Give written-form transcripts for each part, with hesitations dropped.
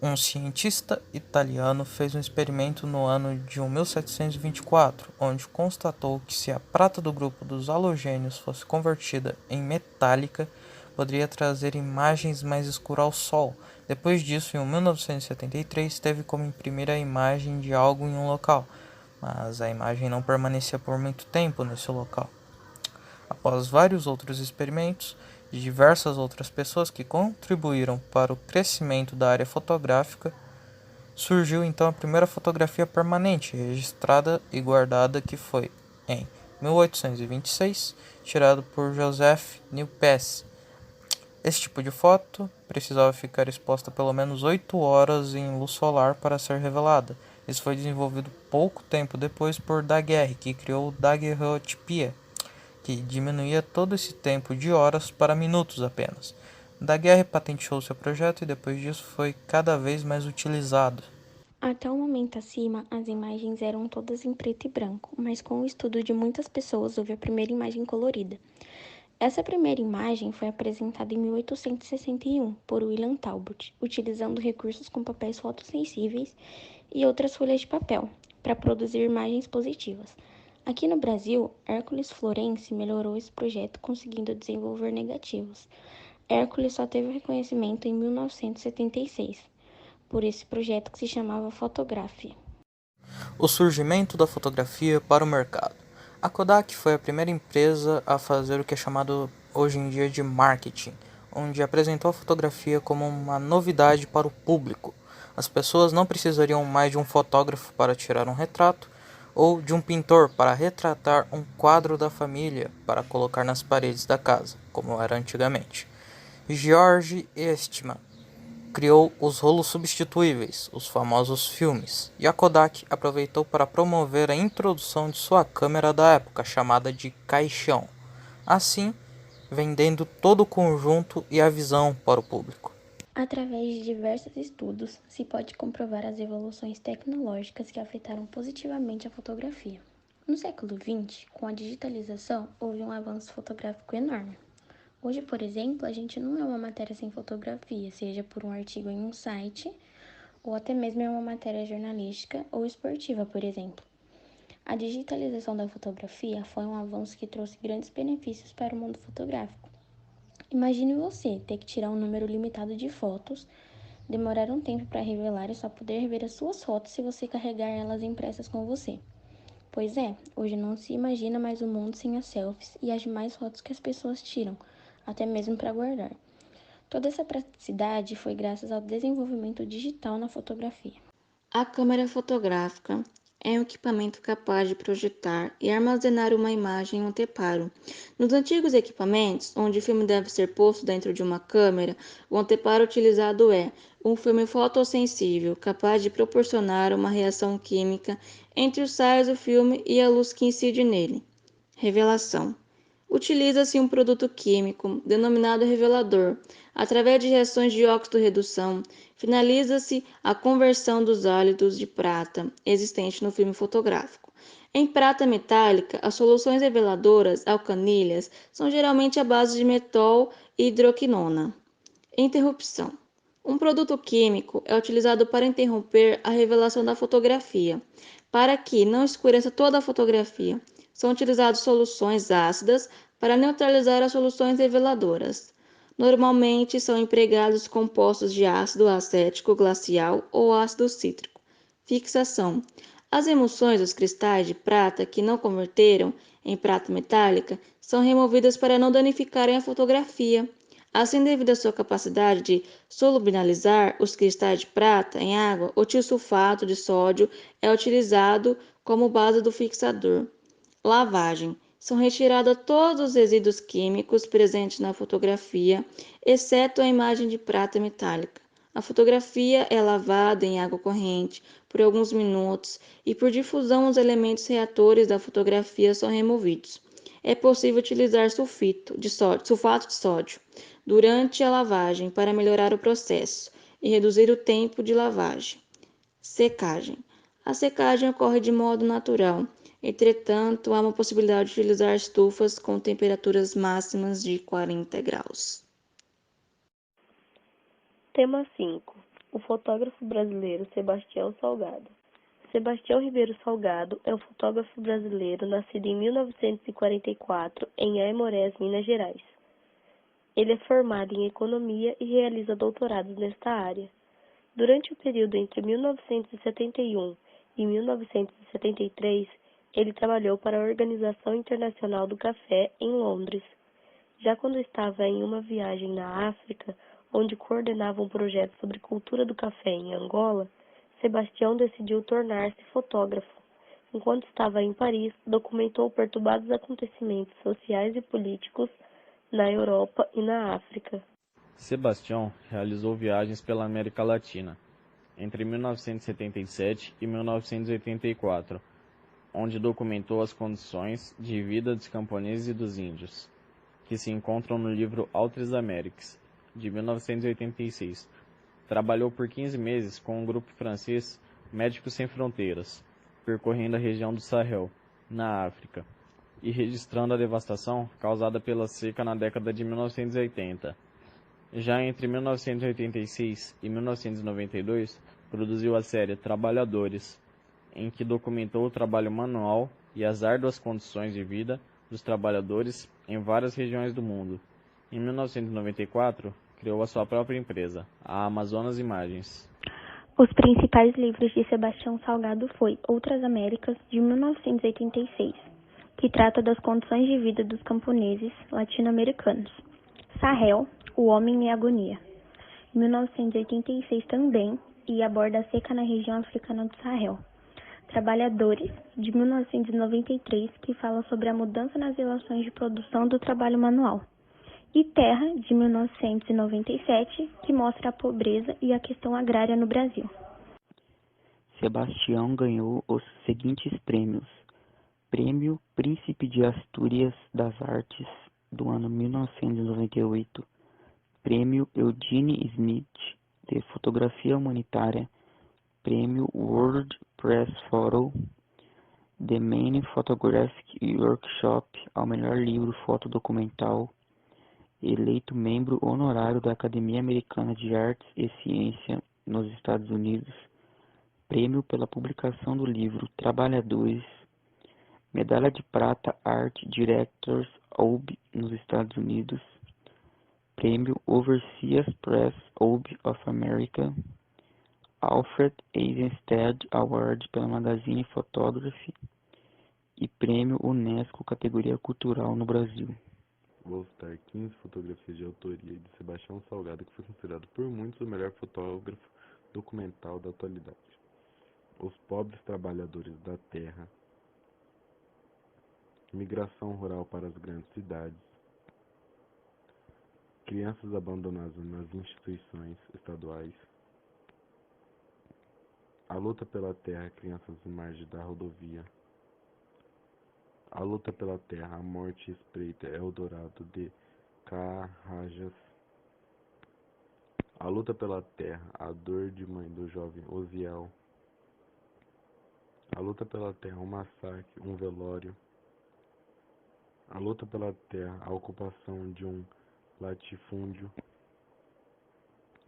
Um cientista italiano fez um experimento no ano de 1724, onde constatou que se a prata do grupo dos halogênios fosse convertida em metálica, poderia trazer imagens mais escuras ao Sol. Depois disso, em 1973, teve como imprimir a imagem de algo em um local, mas a imagem não permanecia por muito tempo nesse local. Após vários outros experimentos de diversas outras pessoas que contribuíram para o crescimento da área fotográfica, surgiu então a primeira fotografia permanente registrada e guardada, que foi, em 1826, tirado por Joseph Niepce. Esse tipo de foto precisava ficar exposta pelo menos 8 horas em luz solar para ser revelada. Isso foi desenvolvido pouco tempo depois por Daguerre, que criou o daguerreotipia, que diminuía todo esse tempo de horas para minutos apenas. Daguerre patenteou seu projeto e depois disso foi cada vez mais utilizado. Até o momento acima, as imagens eram todas em preto e branco, mas com o estudo de muitas pessoas houve a primeira imagem colorida. Essa primeira imagem foi apresentada em 1861 por William Talbot, utilizando recursos com papéis fotossensíveis e outras folhas de papel para produzir imagens positivas. Aqui no Brasil, Hércules Florence melhorou esse projeto conseguindo desenvolver negativos. Hércules só teve reconhecimento em 1976 por esse projeto que se chamava Fotografia. O surgimento da fotografia para o mercado. A Kodak foi a primeira empresa a fazer o que é chamado hoje em dia de marketing, onde apresentou a fotografia como uma novidade para o público. As pessoas não precisariam mais de um fotógrafo para tirar um retrato, ou de um pintor para retratar um quadro da família para colocar nas paredes da casa, como era antigamente. George Eastman criou os rolos substituíveis, os famosos filmes, e a Kodak aproveitou para promover a introdução de sua câmera da época, chamada de caixão, assim vendendo todo o conjunto e a visão para o público. Através de diversos estudos, se pode comprovar as evoluções tecnológicas que afetaram positivamente a fotografia. No século XX, com a digitalização, houve um avanço fotográfico enorme. Hoje, por exemplo, a gente não é uma matéria sem fotografia, seja por um artigo em um site ou até mesmo em uma matéria jornalística ou esportiva, por exemplo. A digitalização da fotografia foi um avanço que trouxe grandes benefícios para o mundo fotográfico. Imagine você ter que tirar um número limitado de fotos, demorar um tempo para revelar e só poder ver as suas fotos se você carregar elas impressas com você. Pois é, hoje não se imagina mais o mundo sem as selfies e as demais fotos que as pessoas tiram, até mesmo para guardar. Toda essa praticidade foi graças ao desenvolvimento digital na fotografia. A câmera fotográfica é um equipamento capaz de projetar e armazenar uma imagem em um anteparo. Nos antigos equipamentos, onde o filme deve ser posto dentro de uma câmera, o anteparo utilizado é um filme fotossensível, capaz de proporcionar uma reação química entre os sais do filme e a luz que incide nele. Revelação. Utiliza-se um produto químico, denominado revelador. Através de reações de óxido-redução, finaliza-se a conversão dos álidos de prata existente no filme fotográfico. Em prata metálica, as soluções reveladoras alcanilhas são geralmente à base de metol e hidroquinona. Interrupção. Um produto químico é utilizado para interromper a revelação da fotografia, para que não escureça toda a fotografia. São utilizadas soluções ácidas para neutralizar as soluções reveladoras. Normalmente são empregados compostos de ácido acético glacial ou ácido cítrico. Fixação. As emulsões dos cristais de prata que não converteram em prata metálica são removidas para não danificarem a fotografia. Assim, devido à sua capacidade de solubilizar os cristais de prata em água, o tiosulfato de sódio é utilizado como base do fixador. Lavagem. São retirados todos os resíduos químicos presentes na fotografia, exceto a imagem de prata metálica. A fotografia é lavada em água corrente por alguns minutos e, por difusão, os elementos reatores da fotografia são removidos. É possível utilizar sulfato de sódio durante a lavagem para melhorar o processo e reduzir o tempo de lavagem. Secagem. A secagem ocorre de modo natural. Entretanto, há uma possibilidade de utilizar estufas com temperaturas máximas de 40 graus. Tema 5. o fotógrafo brasileiro Sebastião Salgado. Sebastião Ribeiro Salgado é um fotógrafo brasileiro nascido em 1944 em Aimorés, Minas Gerais. Ele é formado em economia e realiza doutorados nesta área. Durante o período entre 1971 e 1973, ele trabalhou para a Organização Internacional do Café em Londres. Já quando estava em uma viagem na África, onde coordenava um projeto sobre cultura do café em Angola, Sebastião decidiu tornar-se fotógrafo. Enquanto estava em Paris, documentou perturbados acontecimentos sociais e políticos na Europa e na África. Sebastião realizou viagens pela América Latina entre 1977 e 1984, onde documentou as condições de vida dos camponeses e dos índios, que se encontram no livro Autres Amériques, de 1986. Trabalhou por 15 meses com um grupo francês Médicos Sem Fronteiras, percorrendo a região do Sahel, na África, e registrando a devastação causada pela seca na década de 1980. Já entre 1986 e 1992, produziu a série Trabalhadores, em que documentou o trabalho manual e as árduas condições de vida dos trabalhadores em várias regiões do mundo. Em 1994, criou a sua própria empresa, a Amazonas Imagens. Os principais livros de Sebastião Salgado foi Outras Américas, de 1986, que trata das condições de vida dos camponeses latino-americanos. Sahel, O Homem em Agonia, em 1986 também, e aborda a seca na região africana do Sahel. Trabalhadores, de 1993, que fala sobre a mudança nas relações de produção do trabalho manual. E Terra, de 1997, que mostra a pobreza e a questão agrária no Brasil. Sebastião ganhou os seguintes prêmios: Prêmio Príncipe de Astúrias das Artes, do ano 1998, Prêmio Eugene Smith, de Fotografia Humanitária, Prêmio World Press Photo, The Main Photographic Workshop ao melhor livro fotodocumental, eleito membro honorário da Academia Americana de Artes e Ciência nos Estados Unidos, prêmio pela publicação do livro Trabalhadores, medalha de prata Art Directors Award nos Estados Unidos, prêmio Overseas Press Award of America, Alfred Eisenstadt Award pela Magazine Photography e prêmio Unesco categoria cultural no Brasil. Vou citar 15 fotografias de autoria de Sebastião Salgado, que foi considerado por muitos o melhor fotógrafo documental da atualidade. Os pobres trabalhadores da terra, migração rural para as grandes cidades, crianças abandonadas nas instituições estaduais, a luta pela terra, crianças em margem da rodovia, a luta pela terra, a morte espreita, Eldorado de Carrajas, a luta pela terra, a dor de mãe do jovem Osiel, a luta pela terra, um massacre, um velório, a luta pela terra, a ocupação de um latifúndio,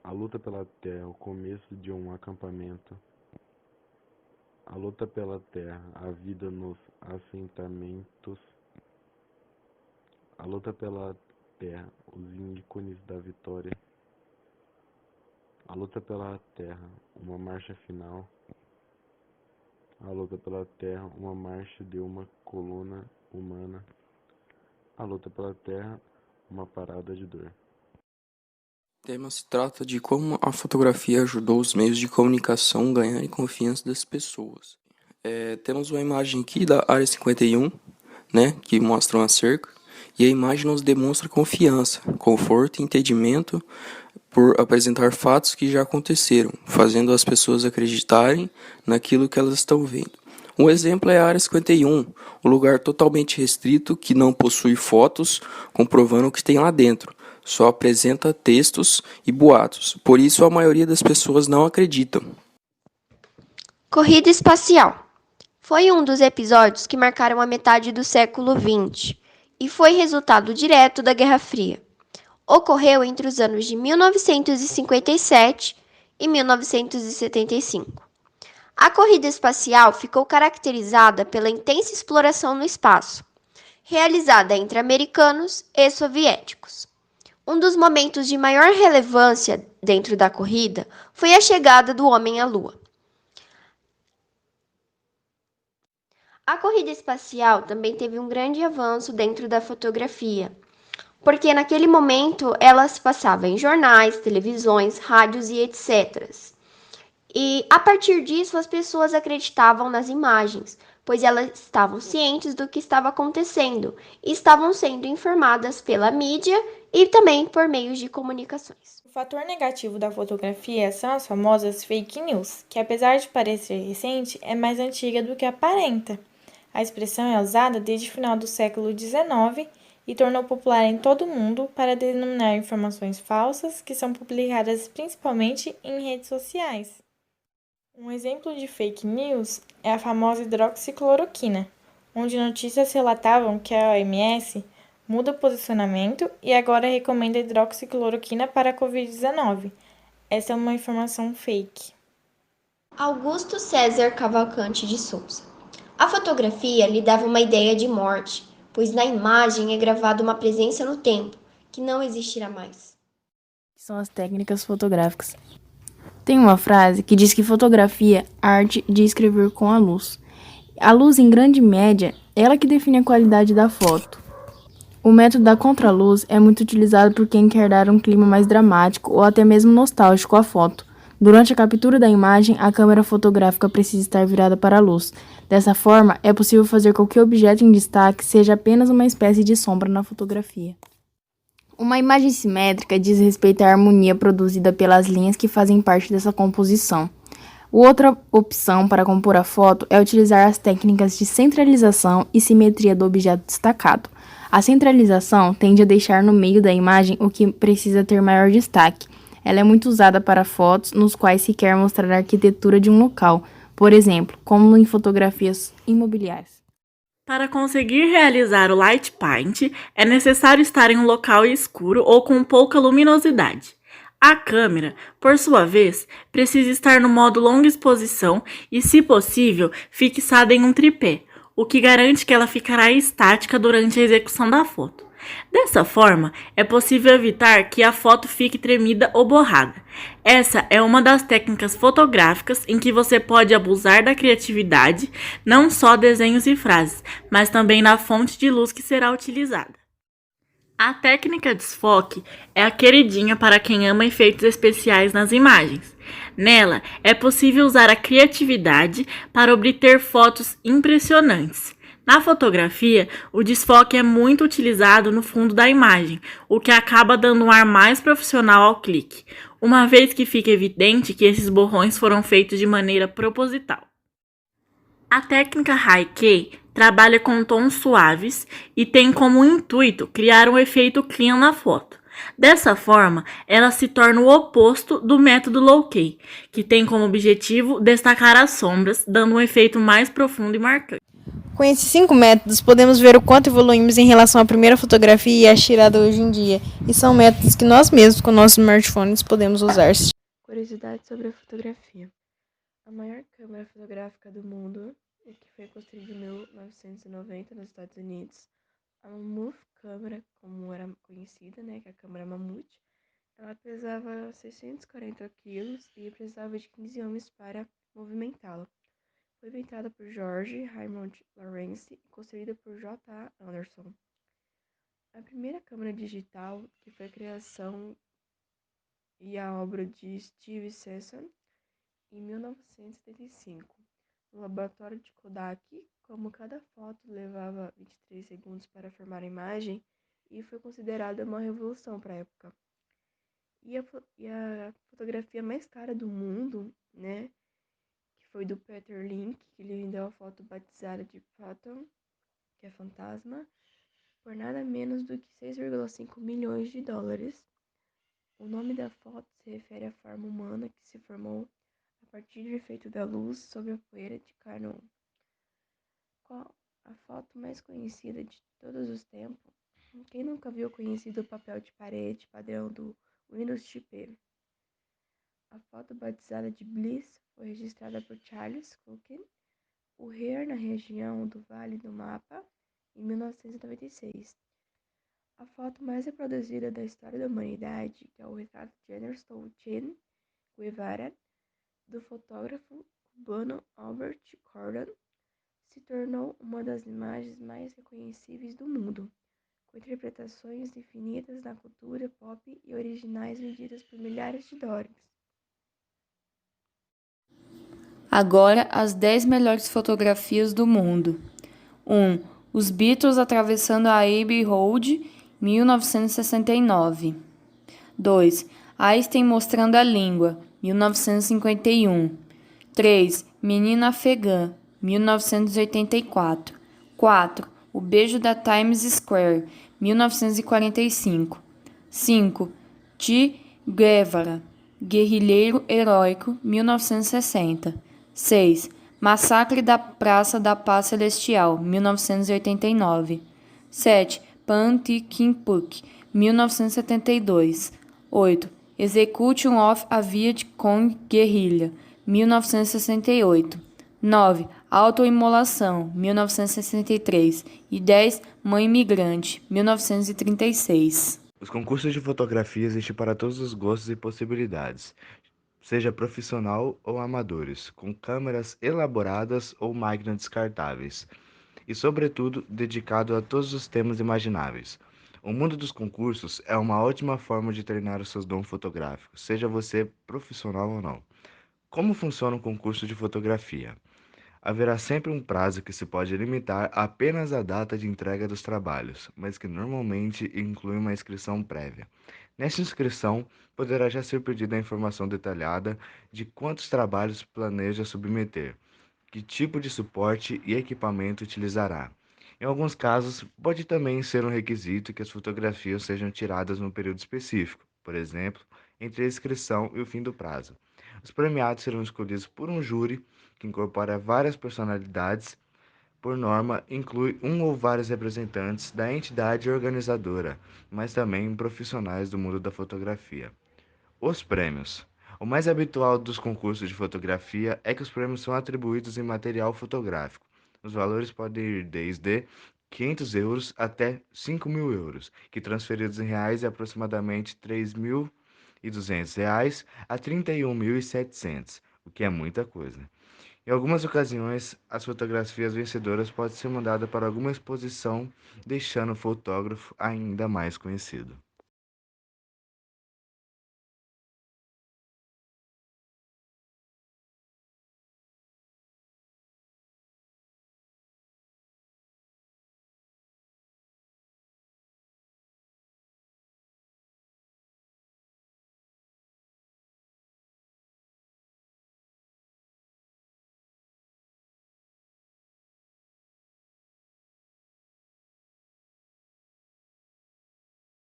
a luta pela terra, o começo de um acampamento, a luta pela terra, a vida nos assentamentos, a luta pela terra, os ícones da vitória, a luta pela terra, uma marcha final, a luta pela terra, uma marcha de uma coluna humana, a luta pela terra, uma parada de dor. O tema se trata de como a fotografia ajudou os meios de comunicação a ganharem confiança das pessoas. Temos uma imagem aqui da Área 51, né, que mostra uma cerca, e a imagem nos demonstra confiança, conforto e entendimento por apresentar fatos que já aconteceram, fazendo as pessoas acreditarem naquilo que elas estão vendo. Um exemplo é a Área 51, um lugar totalmente restrito que não possui fotos comprovando o que tem lá dentro. Só apresenta textos e boatos, por isso a maioria das pessoas não acreditam. Corrida espacial. Foi um dos episódios que marcaram a metade do século XX e foi resultado direto da Guerra Fria. Ocorreu entre os anos de 1957 em 1975. A corrida espacial ficou caracterizada pela intensa exploração no espaço, realizada entre americanos e soviéticos. Um dos momentos de maior relevância dentro da corrida foi a chegada do homem à Lua. A corrida espacial também teve um grande avanço dentro da fotografia, porque naquele momento ela se passava em jornais, televisões, rádios e etc. E a partir disso as pessoas acreditavam nas imagens, pois elas estavam cientes do que estava acontecendo e estavam sendo informadas pela mídia e também por meios de comunicações. O fator negativo da fotografia são as famosas fake news, que apesar de parecer recente, é mais antiga do que aparenta. A expressão é usada desde o final do século XIX e tornou popular em todo o mundo para denominar informações falsas que são publicadas principalmente em redes sociais. Um exemplo de fake news é a famosa hidroxicloroquina, onde notícias relatavam que a OMS muda o posicionamento e agora recomenda hidroxicloroquina para a Covid-19. Essa é uma informação fake. Augusto César Cavalcante de Souza. A fotografia lhe dava uma ideia de morte, pois na imagem é gravada uma presença no tempo, que não existirá mais. São as técnicas fotográficas. Tem uma frase que diz que fotografia é a arte de escrever com a luz. A luz, em grande média, é ela que define a qualidade da foto. O método da contraluz é muito utilizado por quem quer dar um clima mais dramático ou até mesmo nostálgico à foto. Durante a captura da imagem, a câmera fotográfica precisa estar virada para a luz. Dessa forma, é possível fazer com que o objeto em destaque seja apenas uma espécie de sombra na fotografia. Uma imagem simétrica diz respeito à harmonia produzida pelas linhas que fazem parte dessa composição. Outra opção para compor a foto é utilizar as técnicas de centralização e simetria do objeto destacado. A centralização tende a deixar no meio da imagem o que precisa ter maior destaque. Ela é muito usada para fotos nos quais se quer mostrar a arquitetura de um local, por exemplo, como em fotografias imobiliárias. Para conseguir realizar o light paint, é necessário estar em um local escuro ou com pouca luminosidade. A câmera, por sua vez, precisa estar no modo longa exposição e, se possível, fixada em um tripé, o que garante que ela ficará estática durante a execução da foto. Dessa forma, é possível evitar que a foto fique tremida ou borrada. Essa é uma das técnicas fotográficas em que você pode abusar da criatividade, não só desenhos e frases, mas também na fonte de luz que será utilizada. A técnica desfoque é a queridinha para quem ama efeitos especiais nas imagens. Nela, é possível usar a criatividade para obter fotos impressionantes. Na fotografia, o desfoque é muito utilizado no fundo da imagem, o que acaba dando um ar mais profissional ao clique, uma vez que fica evidente que esses borrões foram feitos de maneira proposital. A técnica High Key trabalha com tons suaves e tem como intuito criar um efeito clean na foto. Dessa forma, ela se torna o oposto do método Low Key, que tem como objetivo destacar as sombras, dando um efeito mais profundo e marcante. Com esses 5 métodos, podemos ver o quanto evoluímos em relação à primeira fotografia e à tirada hoje em dia, e são métodos que nós mesmos, com nossos smartphones, podemos usar. Curiosidade sobre a fotografia. A maior câmera fotográfica do mundo, que foi construída em 1990 nos Estados Unidos, a Mammoth Câmera, como era conhecida, que é a câmera Mammoth, ela pesava 640 quilos e precisava de 15 homens para movimentá-la. Foi inventada por George Raymond Lawrence e construída por J. A. Anderson. A primeira câmera digital, que foi a criação e a obra de Steve Sesson em 1975. No laboratório de Kodak, como cada foto levava 23 segundos para formar a imagem, e foi considerada uma revolução para a época. E a fotografia mais cara do mundo, que foi do Peter Link, que ele vendeu a foto batizada de Phantom, que é fantasma, por nada menos do que 6,5 milhões de dólares. O nome da foto se refere à forma humana que se formou a partir do efeito da luz sobre a poeira de Carnot. Qual a foto mais conhecida de todos os tempos? Quem nunca viu o conhecido papel de parede padrão do Windows XP? A foto batizada de Bliss foi registrada por Charles Cooke, o Heer na região do Vale do Mapa, em 1996. A foto mais reproduzida da história da humanidade, que é o retrato de Ernesto Che Guevara, do fotógrafo cubano Albert Cordon, se tornou uma das imagens mais reconhecíveis do mundo, com interpretações infinitas na cultura pop e originais vendidas por milhares de dólares. Agora, as 10 melhores fotografias do mundo. 1. Os Beatles atravessando a Abbey Road, 1969. 2. Einstein mostrando a língua, 1951. 3. Menina afegã, 1984. 4. O beijo da Times Square, 1945. 5. Che Guevara, guerrilheiro heróico, 1960. 6. Massacre da Praça da Paz Celestial, 1989. 7. Pan Thi Phuc, 1972. 8. Execution of a Viet Cong Guerrilla, 1968. 9. Autoimolação, 1963. E 10. Mãe Imigrante, 1936. Os concursos de fotografia existem para todos os gostos e possibilidades, seja profissional ou amadores, com câmeras elaboradas ou máquinas descartáveis, e, sobretudo, dedicado a todos os temas imagináveis. O mundo dos concursos é uma ótima forma de treinar os seus dons fotográficos, seja você profissional ou não. Como funciona um concurso de fotografia? Haverá sempre um prazo que se pode limitar apenas à data de entrega dos trabalhos, mas que normalmente inclui uma inscrição prévia. Nesta inscrição, poderá já ser pedida a informação detalhada de quantos trabalhos planeja submeter, que tipo de suporte e equipamento utilizará. Em alguns casos, pode também ser um requisito que as fotografias sejam tiradas num período específico, por exemplo, entre a inscrição e o fim do prazo. Os premiados serão escolhidos por um júri que incorpora várias personalidades. Por norma, inclui um ou vários representantes da entidade organizadora, mas também profissionais do mundo da fotografia. Os prêmios. O mais habitual dos concursos de fotografia é que os prêmios são atribuídos em material fotográfico. Os valores podem ir desde €500 até €5.000, que transferidos em reais é aproximadamente R$ 3.200 a R$ 31.700, o que é muita coisa. Em algumas ocasiões, as fotografias vencedoras podem ser mandadas para alguma exposição, deixando o fotógrafo ainda mais conhecido.